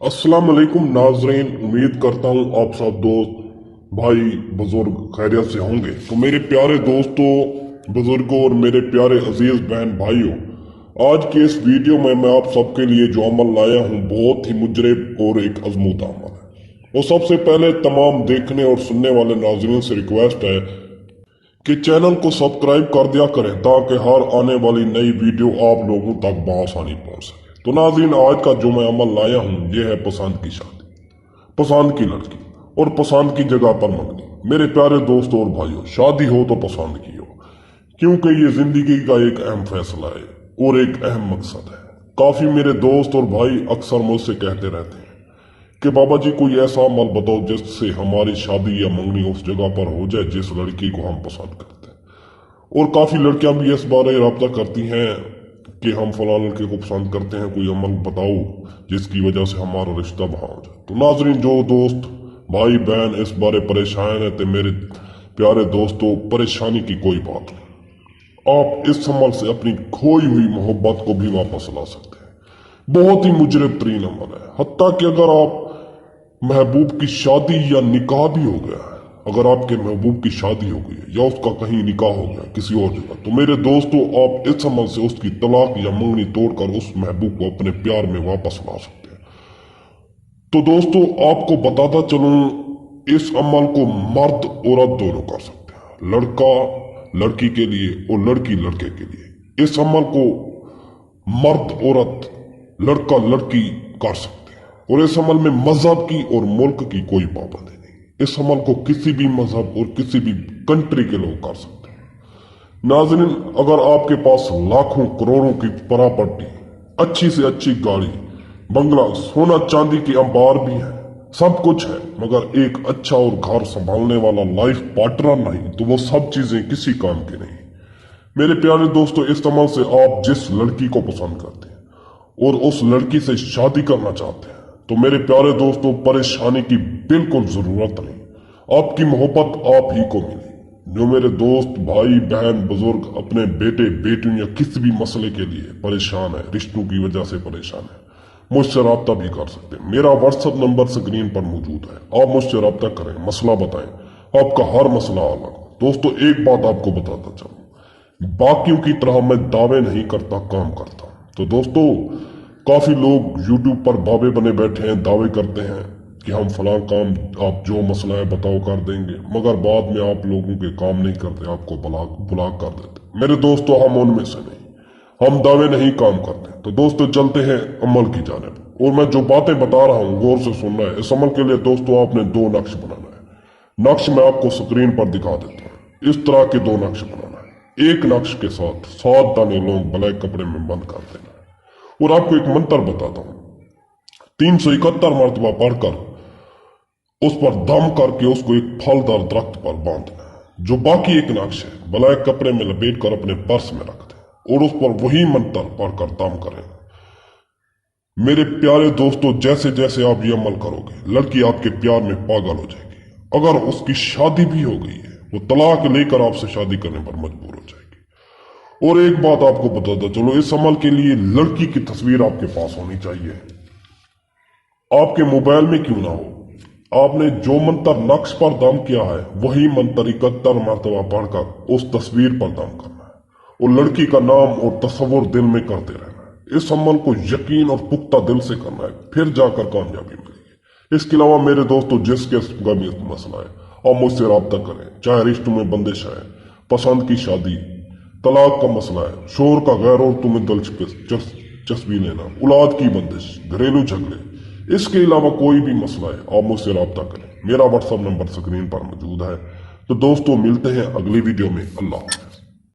अस्सलाम वालेकुम नाजरीन, उम्मीद करता हूँ आप सब दोस्त भाई बुजुर्ग खैरियत से होंगे। तो मेरे प्यारे दोस्तों, बुजुर्गों और मेरे प्यारे अजीज बहन भाइयों, आज के इस वीडियो में मैं आप सबके लिए जो अमल लाया हूँ बहुत ही मुजरब और एक अजमूदा अमल है। वो सबसे पहले तमाम देखने और सुनने वाले नाजरीन से रिक्वेस्ट है कि चैनल को सब्सक्राइब कर दिया करें ताकि हर आने वाली नई वीडियो आप लोगों तक बआसानी पहुंच सके। तो नाज़रीन, आज का जो मैं अमल लाया हूं ये है पसंद की शादी, पसंद की लड़की और पसंद की जगह पर मंगनी। मेरे प्यारे दोस्तों और भाइयों, शादी हो तो पसंद की हो, क्योंकि ये जिंदगी का एक अहम फैसला है और एक अहम मकसद है। काफी मेरे दोस्त और भाई अक्सर मुझसे कहते रहते हैं कि बाबा जी कोई ऐसा अमल बताओ जिससे हमारी शादी या मंगनी उस जगह पर हो जाए जिस लड़की को हम पसंद करते हैं। और काफी लड़कियां भी इस बारे राब्ता करती हैं कि हम फलां लड़के को पसंद करते हैं, कोई अमल बताओ जिसकी वजह से हमारा रिश्ता बहा हो जाए। तो नाजरीन, जो दोस्त भाई बहन इस बारे परेशान है तो मेरे प्यारे दोस्तों, परेशानी की कोई बात नहीं। आप इस अमल से अपनी खोई हुई मोहब्बत को भी वापस ला सकते हैं। बहुत ही मुजरब तरीन अमल है। हत्ता कि अगर आप महबूब की शादी या निकाह भी हो गया है, अगर आपके महबूब की शादी हो गई है या उसका कहीं निकाह हो गया किसी और जगह, तो मेरे दोस्तों आप इस अमल से उसकी तलाक या मंगनी तोड़कर उस महबूब को अपने प्यार में वापस ला सकते हैं। तो दोस्तों, आपको बताता चलूं, इस अमल को मर्द औरत दोनों कर सकते हैं, लड़का लड़की के लिए और लड़की लड़के के लिए। इस अमल को मर्द औरत लड़का लड़की कर सकते हैं और इस अमल में मजहब की और मुल्क की कोई पाबंदी नहीं। इस अमल को किसी भी मजहब और किसी भी कंट्री के लोग कर सकते हैं। नाज़रीन, अगर आपके पास लाखों करोड़ों की प्रॉपर्टी, अच्छी से अच्छी गाड़ी, बंगला, सोना चांदी के अंबार भी है, सब कुछ है, मगर एक अच्छा और घर संभालने वाला लाइफ पार्टनर नहीं, तो वो सब चीजें किसी काम की नहीं। मेरे प्यारे दोस्तों, इस अमल से आप जिस लड़की को पसंद करते हैं और उस लड़की से शादी करना चाहते हैं, तो मेरे प्यारे दोस्तों, परेशानी की बिल्कुल जरूरत नहीं। आपकी मोहब्बत आप ही को मिली। जो मेरे दोस्त भाई बहन बुजुर्ग अपने बेटे बेटियों या किसी भी मसले के लिए परेशान है, रिश्तों की वजह से परेशान है, मुझसे रब्ता भी कर सकते हैं। मेरा व्हाट्सएप नंबर स्क्रीन पर मौजूद है, आप मुझसे रब्ता करें, मसला बताएं, आपका हर मसला अलग। दोस्तों, एक बात आपको बताता चलूं, बाकियों की तरह मैं दावे नहीं करता, काम करता। तो दोस्तों, काफी लोग यूट्यूब पर बाबे बने बैठे हैं, दावे करते हैं कि हम फलां काम, आप जो मसला है बताओ कर देंगे, मगर बाद में आप लोगों के काम नहीं करते, आपको ब्लॉक कर देते। मेरे दोस्तों, हम उनमें से नहीं, हम दावे नहीं काम करते। तो दोस्तों, चलते हैं अमल की जानिब। और मैं जो बातें बता रहा हूं गौर से सुनना है। इस अमल के लिए दोस्तों आपने दो नक्श बनाना है। नक्श मैं आपको स्क्रीन पर दिखा देता हूं। इस तरह के दो नक्श बनाना है। एक नक्श के साथ 7 दाने लौंग ब्लैक कपड़े में बंद कर देना है। और आपको एक मंत्र बताता हूं, 371 मरतबा पढ़कर उस पर दम करके उसको एक फलदार दरख्त पर बांधना है। जो बाकी एक नक्श है ब्लैक कपड़े में लपेट कर अपने पर्स में रख दें और उस पर वही मंत्र पढ़कर दम करें। मेरे प्यारे दोस्तों, जैसे जैसे आप ये अमल करोगे, लड़की आपके प्यार में पागल हो जाएगी। अगर उसकी शादी भी हो गई है, वो तलाक लेकर आपसे शादी करने पर मजबूर हो जाएगी। और एक बात आपको बताता चलो, इस अमल के लिए लड़की की तस्वीर आपके पास होनी चाहिए, आपके मोबाइल में क्यों ना हो। आपने जो मंत्र नक्श पर दम किया है वही मंत्र 71 मरतबा पढ़कर उस तस्वीर पर दम करना है और लड़की का नाम और तस्वुर दिल में करते रहना है। इस अमल को यकीन और पुख्ता दिल से करना है, फिर जाकर कामयाबी मिलेगी। इसके अलावा मेरे दोस्तों, जिसके भी मसला है आप मुझसे रब्ता करें, चाहे रिश्तों में बंदिश है, पसंद की शादी, तलाक का मसला है, शोर का गैर और तुम्हें दिलचस्पी लेना, औलाद की बंदिश, घरेलू झगड़े, इसके अलावा कोई भी मसला है आप मुझसे रब्ता करें। मेरा व्हाट्सएप नंबर स्क्रीन पर मौजूद है। तो दोस्तों, मिलते हैं अगली वीडियो में। अल्लाह।